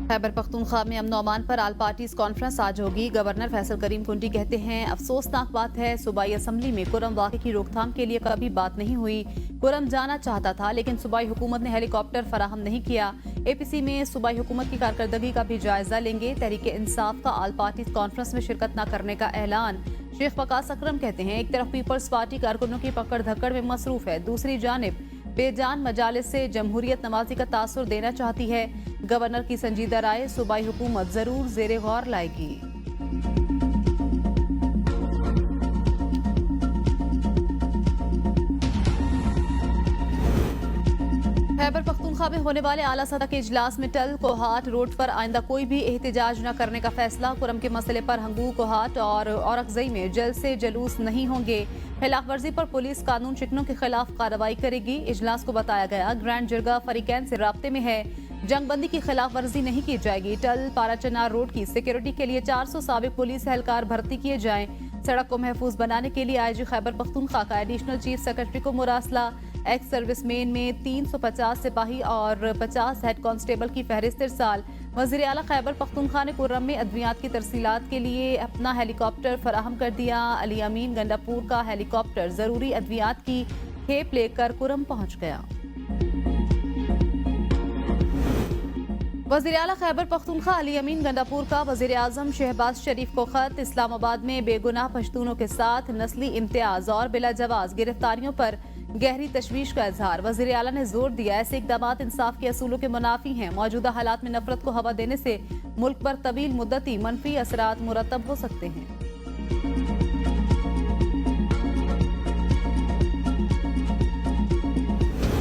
खैबर पख्तूनख्वा में अमन अमान पर आल parties conference आज होगी। गवर्नर फैसल करीम कुंडी कहते हैं, अफसोसनाक बात है सूबाई असम्बली में कुरम वाक़े की रोकथाम के लिए कभी बात नहीं हुई। कुरम जाना चाहता था लेकिन सूबाई हुकूमत ने हेलीकॉप्टर फराहम नहीं किया। APC में सूबाई हुकूमत की कारकर्दगी का भी जायजा लेंगे। तहरीक इंसाफ का आल पार्टीज कॉन्फ्रेंस में शिरकत न करने का ऐलान। शेख वकास अकरम कहते हैं, एक तरफ पीपल्स पार्टी कारकुनों की पकड़ धक्कड़ में मसरूफ है, दूसरी जानिब बेजान मजालिस से जमहूरियत नवाजी का तासुर देना चाहती है। गवर्नर की संजीदा राय सूबाई हुकूमत जरूर जेरे गौर लाएगी। खैबर पख्तूनख्वा में होने वाले आला सतह के इजलास में टल कोहाट रोड पर आइंदा कोई भी एहतजाज न करने का फैसला। कुरम के मसले पर हंगू, कोहाट और औरकजई में जल्द से जलूस नहीं होंगे। खिलाफ वर्जी पर पुलिस कानून शिकनों के खिलाफ कार्रवाई करेगी। इजलास को बताया गया ग्रैंड जिरगा फरीकैन से राब्ते में है, जंगबंदी की खिलाफ वर्जी नहीं की जाएगी। टल पाराचनार रोड की सिक्योरिटी के लिए 400 साबिक पुलिस एहलकार भर्ती किए जाएं। सड़क को महफूज बनाने के लिए IG खैबर पख्तूनख्वा का एडिशनल चीफ सेक्रेटरी को मुरासला। एक्स सर्विसमैन में 350 सिपाही और 50 हेड कांस्टेबल की फहरिस्त इरसाल। वज़ीर आला खैबर पख्तूनख्वा ने कुर्रम में अद्वियात की तरसीलात के लिए अपना हेलीकॉप्टर फराहम कर दिया। अली अमीन गंडापुर का हेलीकॉप्टर जरूरी अद्वियात की खेप लेकर कुर्रम पहुंच गया। वज़ीर आला खैबर पख्तूनख्वा अली अमीन गंडापुर का वज़ीर आज़म शहबाज शरीफ को खत। इस्लामाबाद में बेगुनाह पश्तूनों के साथ नस्ली इम्तियाज और बिला जवाज गिरफ्तारियों पर गहरी तशवीश का इजहार। वज़ीर आला ने जोर दिया, ऐसे इक़दामात इंसाफ के असूलों के मुनाफी हैं। मौजूदा हालात में नफरत को हवा देने से मुल्क पर तवील मुद्दती मनफी असरात मुरतब हो सकते हैं।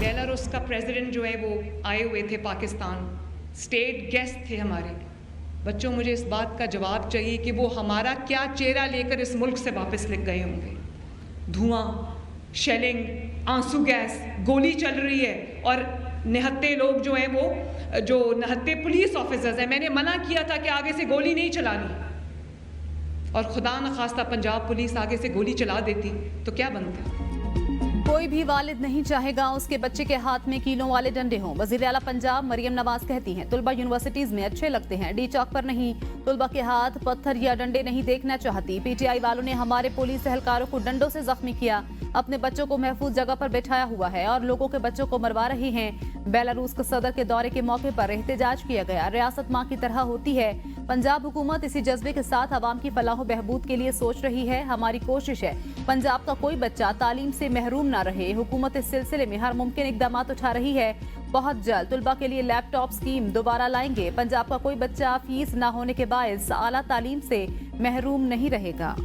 बेलारूस का प्रेसिडेंट जो है वो आए हुए थे पाकिस्तान, स्टेट गेस्ट थे हमारे। बच्चों, मुझे इस बात का जवाब चाहिए कि वो हमारा क्या चेहरा लेकर इस मुल्क से वापस लिख गए होंगे। धुआं, शेलिंग, आंसू गैस, गोली चल रही है और निहत्ते लोग जो हैं वो जो निहत्ते पुलिस ऑफिसर्स हैं, मैंने मना किया था कि आगे से गोली नहीं चलानी और खुदा न खास्ता पंजाब पुलिस आगे से गोली चला देती तो क्या बनता। कोई भी वालिद नहीं चाहेगा उसके बच्चे के हाथ में कीलों वाले डंडे हों। वज़ीर आला पंजाब मरियम नवाज कहती हैं, तुलबा यूनिवर्सिटीज में अच्छे लगते हैं, डी चौक पर नहीं। तुलबा के हाथ पत्थर या डंडे नहीं देखना चाहती। PTI वालों ने हमारे पुलिस एहलकारों को डंडों से जख्मी किया, अपने बच्चों को महफूज जगह पर बैठाया हुआ है और लोगों के बच्चों को मरवा रहे हैं। बेलारूस के सदर के दौरे के मौके पर एहतजाज किया गया। रियासत माँ की तरह होती है। पंजाब हुकूमत इसी जज्बे के साथ आवाम की फलाह बहबूद के लिए सोच रही है। हमारी कोशिश है पंजाब का कोई बच्चा तालीम से महरूम ना रहे। हुकूमत इस सिलसिले में हर मुमकिन इकदाम उठा रही है। बहुत जल्द तुलबा के लिए लैपटॉप स्कीम दोबारा लाएंगे। पंजाब का कोई बच्चा फीस ना होने के बायस आला तालीम से महरूम नहीं रहेगा।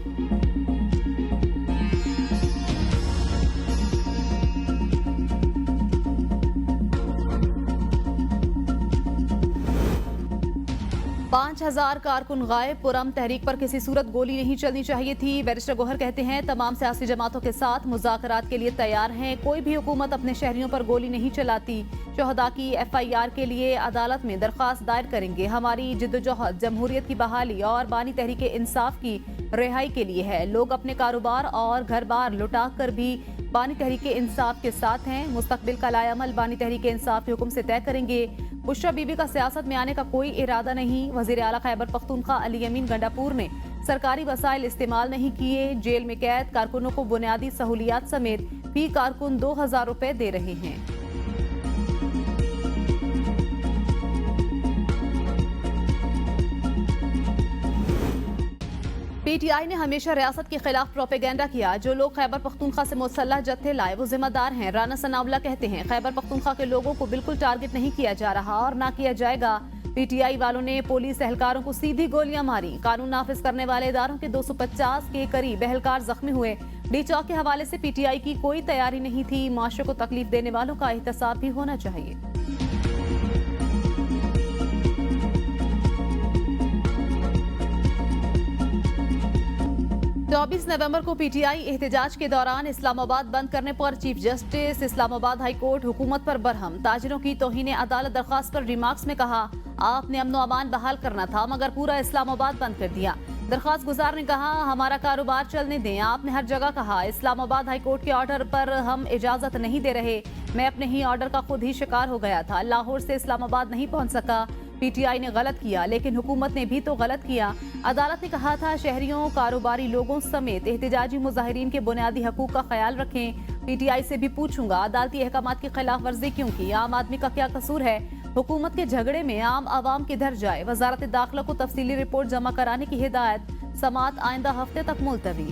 पांच 5000 कारकुन गायब। पुरम तहरीक पर किसी सूरत गोली नहीं चलनी चाहिए थी। बैरिस्टर गोहर कहते हैं, तमाम सियासी जमातों के साथ मुज़ाकरात के लिए तैयार हैं। कोई भी हुकूमत अपने शहरियों पर गोली नहीं चलाती। शहदा की FIR के लिए अदालत में दरख्वास्त दायर करेंगे। हमारी जिद्दोजहद जमहूरियत की बहाली और बानी तहरीक इंसाफ की रिहाई के लिए है। लोग अपने कारोबार और घर बार लुटा कर भी बानी तहरीक इंसाफ के साथ हैं। मुस्तकबिल का लायामल बानी तहरीक इंसाफ के हुक्म से तय करेंगे। बुशरा बीबी का सियासत में आने का कोई इरादा नहीं। वज़ीर आला खैबर पख्तूनख्वा अली अमीन गंडापुर ने सरकारी वसाइल इस्तेमाल नहीं किए। जेल में कैद कारकुनों को बुनियादी सहूलियात समेत फी कारकुन 2000 रुपए दे रहे हैं। PTI ने हमेशा रियासत के खिलाफ प्रोपेगेंडा किया। जो लोग खैबर पख्तूनख्वा से मुसल्लह जत्थे लाए वो जिम्मेदार हैं। राना सनाउल्लाह कहते हैं, खैबर पख्तूनख्वा के लोगों को बिल्कुल टारगेट नहीं किया जा रहा और ना किया जाएगा। PTI वालों ने पुलिस एहलकारों को सीधी गोलियां मारी। कानून नाफिज करने वाले इदारों के 250 के करीब एहलकार जख्मी हुए। डी चौक के हवाले से PTI की कोई तैयारी नहीं थी। माशरे को तकलीफ देने वालों का एहतसाब भी होना चाहिए। 24 नवंबर को PTI एहतजाज के दौरान इस्लामाबाद बंद करने पर chief justice Islamabad high court हुकूमत पर बरहम। ताजिरों की तौहीन अदालत दरख्वास्त पर रिमार्क्स में कहा, आपने अमन अमान बहाल करना था मगर पूरा इस्लामाबाद बंद कर दिया। दरख्वास्त गुजार ने कहा, हमारा कारोबार चलने दें। आपने हर जगह कहा इस्लामाबाद हाई कोर्ट के ऑर्डर पर हम इजाजत नहीं दे रहे। मैं अपने ही ऑर्डर का खुद ही शिकार हो गया था। लाहौर से इस्लामाबाद नहीं पहुंच सका। पीटीआई ने गलत किया, लेकिन हुकूमत ने भी तो गलत किया। अदालत ने कहा था शहरियों, कारोबारी लोगों समेत एहतजाजी मुजाहिरीन के बुनियादी हकूक का ख्याल रखें। पीटीआई से भी पूछूंगा अदालती अहकामात की खिलाफ वर्जी क्यों की, आम आदमी का क्या कसूर है। हुकूमत के झगड़े में आम आवाम किधर जाए। वजारत दाखिला को तफसीली रिपोर्ट जमा कराने की हिदायत, समात आइंदा हफ्ते तक मुलतवी।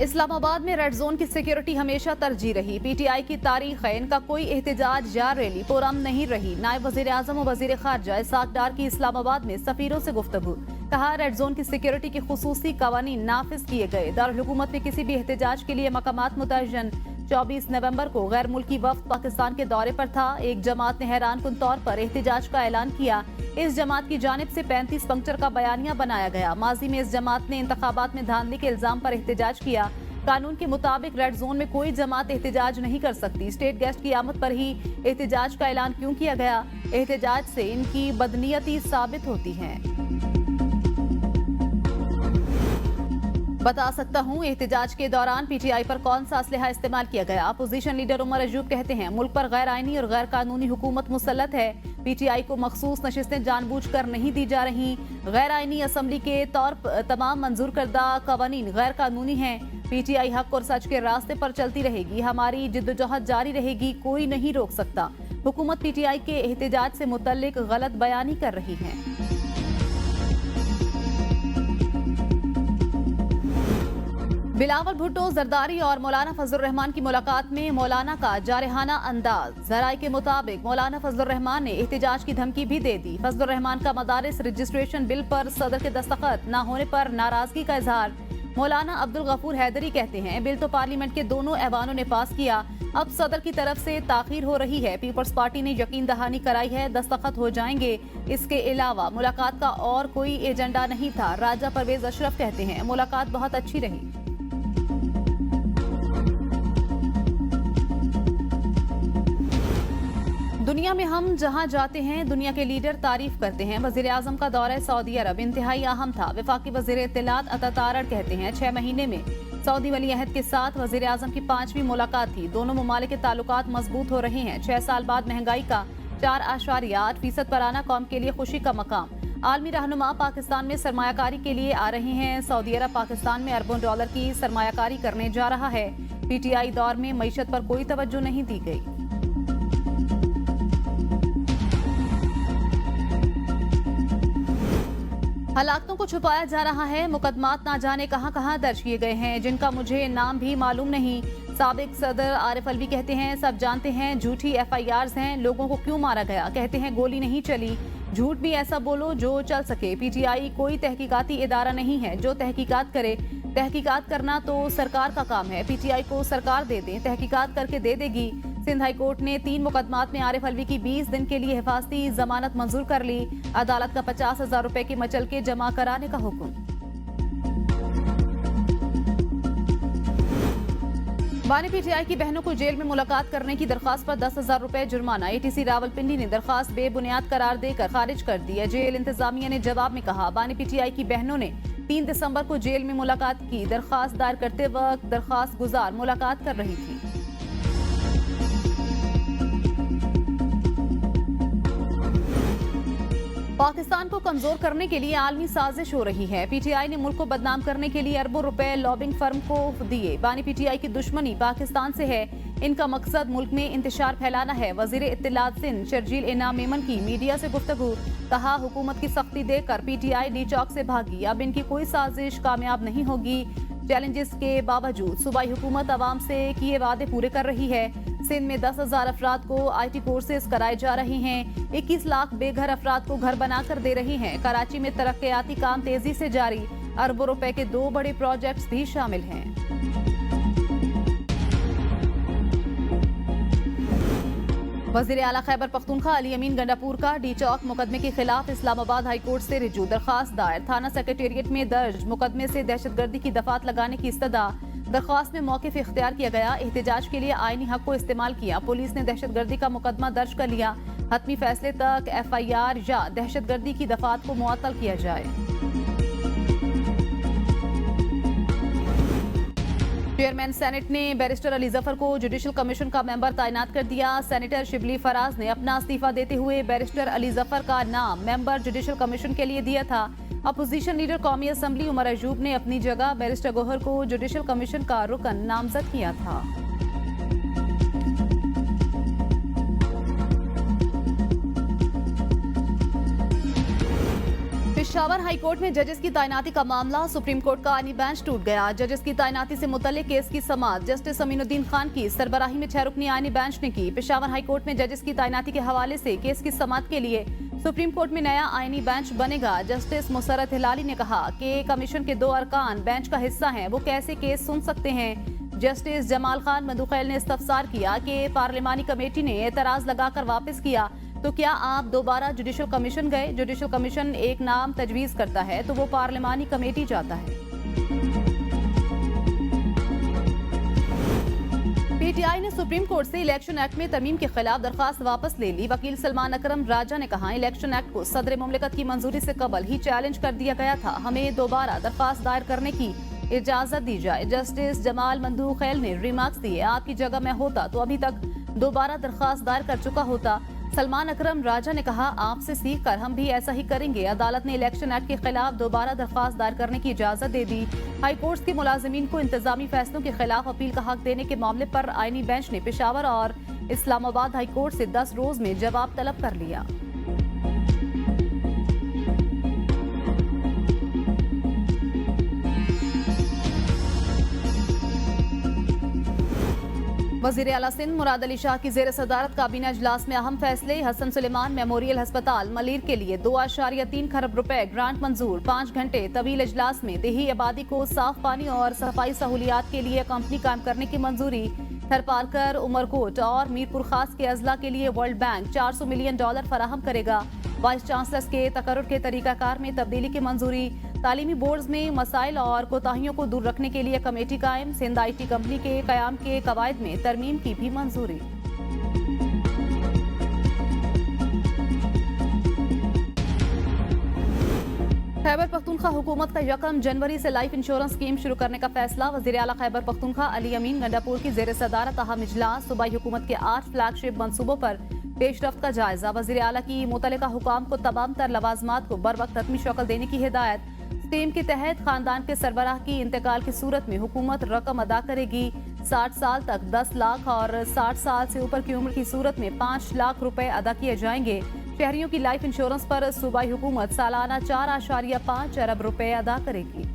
इस्लामाबाद में रेड जोन की सिक्योरिटी हमेशा तरजीह रही। पीटीआई की तारीख है, इनका कोई एहतजाज या रैली पुरअमन नहीं रही। नायब वजीर आजम और वजीर खारजा इसाक डार की इस्लामाबाद में सफीरों से गुफ्तगू, कहा रेड जोन की सिक्योरिटी के खुसूसी कवानीन नाफिज किए गए। दारुल हुकूमत में किसी भी एहतजाज के लिए मकामात मुतय्यन। 24 नवंबर को गैर मुल्की वफ्द पाकिस्तान के दौरे पर था। एक जमात ने हैरान कुन तौर पर एहतजाज का ऐलान किया। इस जमात की जानिब से 35 पंक्चर का बयानिया बनाया गया। माजी में इस जमात ने इंतखाबात में धांधली के इल्जाम पर एहतजाज किया। कानून के मुताबिक रेड जोन में कोई जमात एहतजाज नहीं कर सकती। स्टेट गेस्ट की आमद पर ही एहतजाज का ऐलान क्यों किया गया? एहतजाज से इनकी बदनीयती साबित होती है। बता सकता हूं एहतजाज के दौरान पीटीआई पर कौन सा असलहा इस्तेमाल किया गया। अपोजिशन लीडर उमर अजूब कहते हैं मुल्क पर गैर आईनी और गैर कानूनी हुकूमत मुसल्लत है। पीटीआई को मखसूस नशिस्तें जानबूझकर नहीं दी जा रही। गैर आईनी असम्बली के तौर पर तमाम मंजूर करदा कवानीन गैर कानूनी हैं। पीटीआई हक और सच के रास्ते पर चलती रहेगी। हमारी जिद्दोजहद जारी रहेगी, कोई नहीं रोक सकता। हुकूमत पीटीआई के एहतजाज से मुतल्लिक गलत बयानी कर रही है। बिलावल भुट्टो, जरदारी और मौलाना फजलुर रहमान की मुलाकात में मौलाना का जारहाना अंदाज। जराये के मुताबिक मौलाना फजलुर रहमान ने एहतजाज की धमकी भी दे दी। फजलुर रहमान का मदारिस रजिस्ट्रेशन बिल पर सदर के दस्तखत न होने पर नाराजगी का इजहार। मौलाना अब्दुल गफूर हैदरी कहते हैं बिल तो पार्लियामेंट के दोनों ऐवानों ने पास किया, अब सदर की तरफ से ताखीर हो रही है। पीपल्स पार्टी ने यकीन दहानी कराई है, दस्तखत हो जाएंगे। इसके अलावा मुलाकात का और कोई एजेंडा नहीं था। राजा परवेज अशरफ कहते हैं मुलाकात बहुत अच्छी रही। दुनिया में हम जहां जाते हैं दुनिया के लीडर तारीफ करते हैं। वजीर आजम का दौरा सऊदी अरब इंतहाई अहम था। वफाकी वजीर इत्तलात अता तारड़ कहते हैं 6 महीने में सऊदी वली अहद के साथ वजीर आजम की 5वीं मुलाकात थी। दोनों ममालिक के ताल्लुकात मजबूत हो रहे हैं। 6 साल बाद महंगाई का 4.8% पर आना कौम के लिए खुशी का मकाम। आलमी रहनुमा पाकिस्तान में सरमायाकारी के लिए आ रहे हैं। सऊदी अरब पाकिस्तान में अरबों डॉलर की सरमायाकारी करने जा रहा है। पीटीआई दौर में मईशत पर कोई तवज्जो नहीं दी गई। हलाकतों को छुपाया जा रहा है। मुकदमात ना जाने कहां कहां दर्ज किए गए हैं, जिनका मुझे नाम भी मालूम नहीं। साबिक सदर आरिफ अलवी कहते हैं सब जानते हैं झूठी FIRs हैं। लोगों को क्यों मारा गया? कहते हैं गोली नहीं चली। झूठ भी ऐसा बोलो जो चल सके। पीटीआई कोई तहकीकाती इदारा नहीं है जो तहकीकात करे। तहकीकात करना तो सरकार का काम है। पीटीआई को सरकार दे दें, तहकीकात करके दे देगी। सिंध हाई कोर्ट ने 3 मुकदमात में आरिफ अलवी की 20 दिन के लिए हिफाजती जमानत मंजूर कर ली। अदालत का 50,000 रुपए के मचल के जमा कराने का हुक्म। बानी पीटीआई की बहनों को जेल में मुलाकात करने की दरखास्त पर 10,000 रुपए जुर्माना। ATC रावलपिंडी ने दरखास्त बेबुनियाद करार देकर खारिज कर दी है। जेल इंतजामिया ने जवाब में कहा बानी पीटीआई की बहनों ने 3 दिसंबर को जेल में मुलाकात की। दरखास्त दायर करते वक्त दरखास्त गुजार मुलाकात कर रही थी। पाकिस्तान को कमजोर करने के लिए आलमी साजिश हो रही है। पीटीआई ने मुल्क को बदनाम करने के लिए अरबों रुपए लॉबिंग फर्म को दिए। बानी पीटीआई की दुश्मनी पाकिस्तान से है। इनका मकसद मुल्क में इंतशार फैलाना है। वजीर इत्तलात सिंध शर्जील इनाम मेमन की मीडिया से गुफ्तगू, कहा हुकूमत की सख्ती देकर पीटीआई डी चौक से भागी। अब इनकी कोई साजिश कामयाब नहीं होगी। चैलेंजेस के बावजूद सूबाई हुकूमत आवाम से किए वादे पूरे कर रही है। सिंध में 10,000 अफराद को IT कोर्सेज कराए जा रहे हैं। 21 लाख बेघर अफराद को घर बनाकर दे रही हैं। कराची में तरक्याती काम तेजी से जारी। अरबों रुपए के 2 बड़े प्रोजेक्ट्स भी शामिल हैं। वजीर आला खैबर पख्तूनख्वा अली अमीन गंडापुर का डी चौक मुकदमे के खिलाफ इस्लामाबाद हाई कोर्ट से रिजू। दरखास्त दायर। थाना सेक्रेटेरिएट में दर्ज मुकदमे से दहशतगर्दी की दफात लगाने की इस्तदा। दरख्वास्त में मौक़िफ़ इख्तियार किया गया। एहतजाज के लिए आईनी हक को इस्तेमाल किया। पुलिस ने दहशतगर्दी का मुकदमा दर्ज कर लिया। हतमी फैसले तक FIR या दहशतगर्दी की दफात को मुअत्तल किया जाए। चेयरमैन सेनेट ने बैरिस्टर अली जफर को जुडिशल कमीशन का मेंबर तैनात कर दिया। सेनेटर शिबली फराज ने अपना इस्तीफा देते हुए बैरिस्टर अली जफर का नाम मेंबर जुडिशल कमीशन के लिए दिया था। अपोजिशन लीडर कौमी असम्बली उमर अयूब ने अपनी जगह बैरिस्टर गोहर को जुडिशल कमीशन का रुकन नामजद किया था। पेशावर हाई कोर्ट में जजेस की तैनाती का मामला, सुप्रीम कोर्ट का आईनी बेंच टूट गया। जजेस की तैनाती से मुतल्लिक केस की समाअत जस्टिस अमीनुद्दीन खान की सरबराही में 6 रुकनी आईनी बेंच ने की। पेशावर हाई कोर्ट में जजेस की तैनाती के हवाले से केस की समाअत के लिए सुप्रीम कोर्ट में नया आईनी बेंच बनेगा। जस्टिस मुसरत हिलाली ने कहा कि कमीशन के 2 अरकान बेंच का हिस्सा हैं, वो कैसे केस सुन सकते हैं। जस्टिस जमाल खान मधुखैल ने इस्तफसार किया कि पार्लिमानी कमेटी ने एतराज लगाकर वापस किया, तो क्या आप दोबारा जुडिशल कमीशन गए? जुडिशल कमीशन एक नाम तजवीज करता है तो वो पार्लिमानी कमेटी जाता है। पीटीआई ने सुप्रीम कोर्ट से इलेक्शन एक्ट में तरमीम के खिलाफ दरखास्त वापस ले ली। वकील सलमान अकरम राजा ने कहा, इलेक्शन एक्ट को सदर मुमलिकत की मंजूरी से कबल ही चैलेंज कर दिया गया था, हमें दोबारा दरखास्त दायर करने की इजाजत दी जाए। जस्टिस जमाल मंदूखैल ने रिमार्क्स दिए, आपकी जगह मैं होता तो अभी तक दोबारा दरखास्त दायर कर चुका होता। सलमान अकरम राजा ने कहा, आपसे सीख कर हम भी ऐसा ही करेंगे। अदालत ने इलेक्शन एक्ट के खिलाफ दोबारा दरखास्त दायर करने की इजाजत दे दी। हाई कोर्ट के मुलाजिमीन को इंतजामी फैसलों के खिलाफ अपील का हक देने के मामले पर आईनी बेंच ने पेशावर और इस्लामाबाद हाई कोर्ट से 10 रोज में जवाब तलब कर लिया। वजीर आला सिंध मुराद अली शाह की जेर सदारत काबीना इजलास में अहम फैसले। हसन सुलेमान मेमोरियल अस्पताल मलीर के लिए 2.3 खरब रुपए ग्रांट मंजूर। 5 घंटे तवील इजलास में देही आबादी को साफ पानी और सफाई सहूलियात के लिए कंपनी कायम करने की मंजूरी। थरपारकर, उमरकोट और मीरपुर खास के अजला के लिए वर्ल्ड बैंक $400 मिलियन फराहम करेगा। वाइस चांसलर्स के तकर्रुर के तरीकाकार में तब्दीली की मंजूरी। तालीमी बोर्ड्स में मसाइल और कोताहियों को दूर रखने के लिए कमेटी कायम। सिंध IT कंपनी के कयाम के कवायद में तरमीम की भी मंजूरी। खैबर पख्तूनख्वा हुकूमत का 1 जनवरी से लाइफ इंश्योरेंस स्कीम शुरू करने का फैसला। वजीर आला खैबर पख्तूनख्वा अली अमीन गंडापुर की जेर सदारत अहम इजलास। सूबाई हुकूमत के 8 फ्लैगशिप मंसूबों पर पेशरफ्त का जायजा। वजीर आला की मुतल्लिका हुकाम को तमाम तर लवाजमात को बर वक्त हतमी शक्ल देने की हिदायत। स्कीम के तहत खानदान के सरबराह की इंतकाल की सूरत में हुकूमत रकम अदा करेगी। 60 साल तक 10 लाख और 60 साल से ऊपर की उम्र की सूरत में 5 लाख रुपए अदा किए जाएंगे। शहरियों की लाइफ इंश्योरेंस पर सूबाई हुकूमत सालाना 4.5 अरब रुपए अदा करेगी।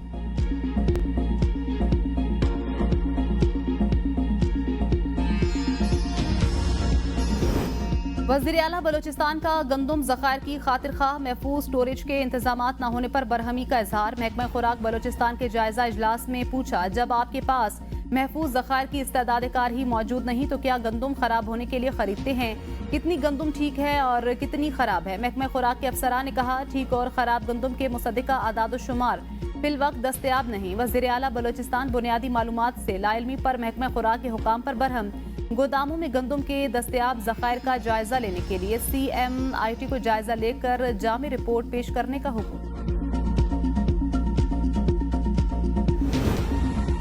वज़ीर आला बलोचिस्तान का गंदम ज़खायर की खातिर खाह महफूज स्टोरेज के इंतजामात न होने पर बरहमी का इजहार। महकमा खुराक बलोचिस्तान के जायजा इजलास में पूछा, जब आपके पास महफूज ज़खायर की इस्तेदाद कार ही मौजूद नहीं तो क्या गंदम खराब होने के लिए खरीदते हैं? कितनी गंदम ठीक है और कितनी खराब है? महकमा खुराक के अफसरान ने कहा, ठीक और खराब गंदम के मुसद्दिका आदाद शुमार फिल वक्त दस्तयाब नहीं। वज़ीर आला बलोचिस्तान बुनियादी मालूमात से लाइलमी पर महकमा खुराक के हुकाम पर बरहम। गोदामों में गंदम के दस्तयाब ज़खायर का जायजा लेने के लिए CMIT को जायजा लेकर जामी रिपोर्ट पेश करने का हुक्म।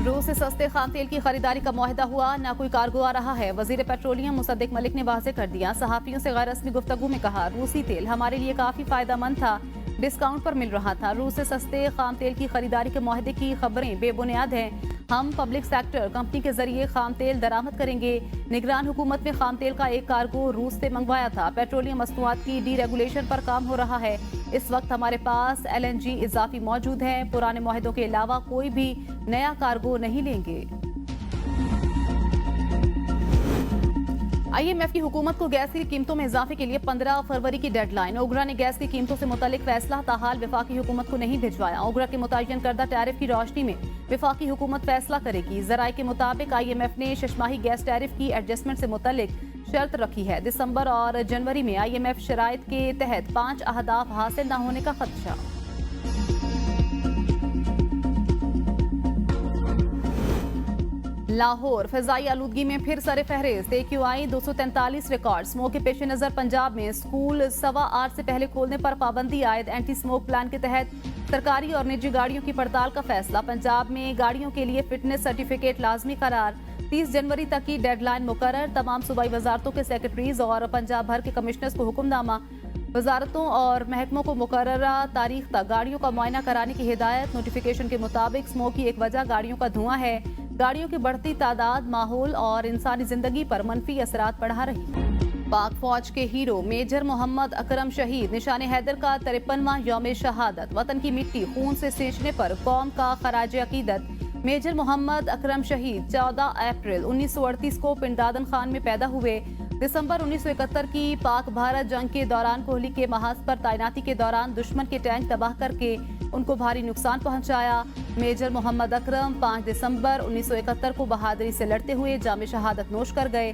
रूस से सस्ते खाम तेल की खरीदारी का मुआहदा हुआ, ना कोई कार्गो आ रहा है। वजीर पेट्रोलियम मुसद्दिक मलिक ने वाज़ेह कर दिया। सहाफियों से गैर रस्मी गुफ्तगू में कहा, रूसी तेल हमारे लिए काफी फायदेमंद था, डिस्काउंट पर मिल रहा था। रूस से सस्ते खाम तेल की खरीदारी के मुआहदे की खबरें बेबुनियाद हैं। हम पब्लिक सेक्टर कंपनी के जरिए खाम तेल दरामद करेंगे। निगरान हुकूमत ने खाम तेल का एक कार्गो रूस से मंगवाया था। पेट्रोलियम मसनूआत की डीरेगुलेशन पर काम हो रहा है। इस वक्त हमारे पास LNG इजाफी मौजूद है। पुराने मुआहदों के अलावा कोई भी नया कार्गो नहीं लेंगे। IMF की हुकूमत को गैस की कीमतों में इजाफे के लिए 15 फरवरी की डेडलाइन। ओगरा ने गैस की कीमतों से मुतालिक फैसला ताहाल वफाकी हुकूमत को नहीं भिजवाया। ओगरा के मुतय्यन करदा टैरिफ की रोशनी में वफाकी हुकूमत फैसला करेगी। जराए के मुताबिक IMF ने शशमाही गैस टैरिफ की एडजस्टमेंट से मुतालिक शर्त रखी है। दिसंबर और जनवरी में IMF शराइत के तहत 5 अहदाफ हासिल न होने का खदशा। लाहौर फिजाई आलूदगी में फिर सरे फहरिस्त AQI 243 रिकॉर्ड। स्मोक के पेश नजर पंजाब में स्कूल 8:15 से पहले खोलने पर पाबंदी आयद। एंटी स्मोक प्लान के तहत सरकारी और निजी गाड़ियों की पड़ताल का फैसला। पंजाब में गाड़ियों के लिए फिटनेस सर्टिफिकेट लाजमी करार। 30 जनवरी तक की डेडलाइन मुकर्रर। तमाम सूबाई वजारतों के सेक्रेटरीज और पंजाब भर के कमिश्नर्स को हुक्मनामा। वजारतों और महकमों को मुकर्ररा तारीख तक गाड़ियों का मुआयना कराने की हिदायत। नोटिफिकेशन के मुताबिक स्मोक की एक वजह गाड़ियों का धुआं है। गाड़ियों की बढ़ती तादाद माहौल और इंसानी जिंदगी पर मनफी असरात बढ़ा रही है। पाक फौज के हीरो मेजर मोहम्मद अकरम शहीद। निशान हैदर का 53वां यौम शहादत। वतन की मिट्टी खून से सींचने पर कौम का खराज अकीदत। मेजर मोहम्मद अकरम शहीद 14 अप्रैल 1938 को पिंडादन खान में पैदा हुए। दिसंबर 1971 की पाक भारत जंग के दौरान कोहली के महाज पर तैनाती के दौरान दुश्मन के टैंक तबाह करके उनको भारी नुकसान पहुंचाया। मेजर मोहम्मद अकरम 5 दिसंबर 1971 को बहादुरी से लड़ते हुए जाम शहादत नोश कर गए।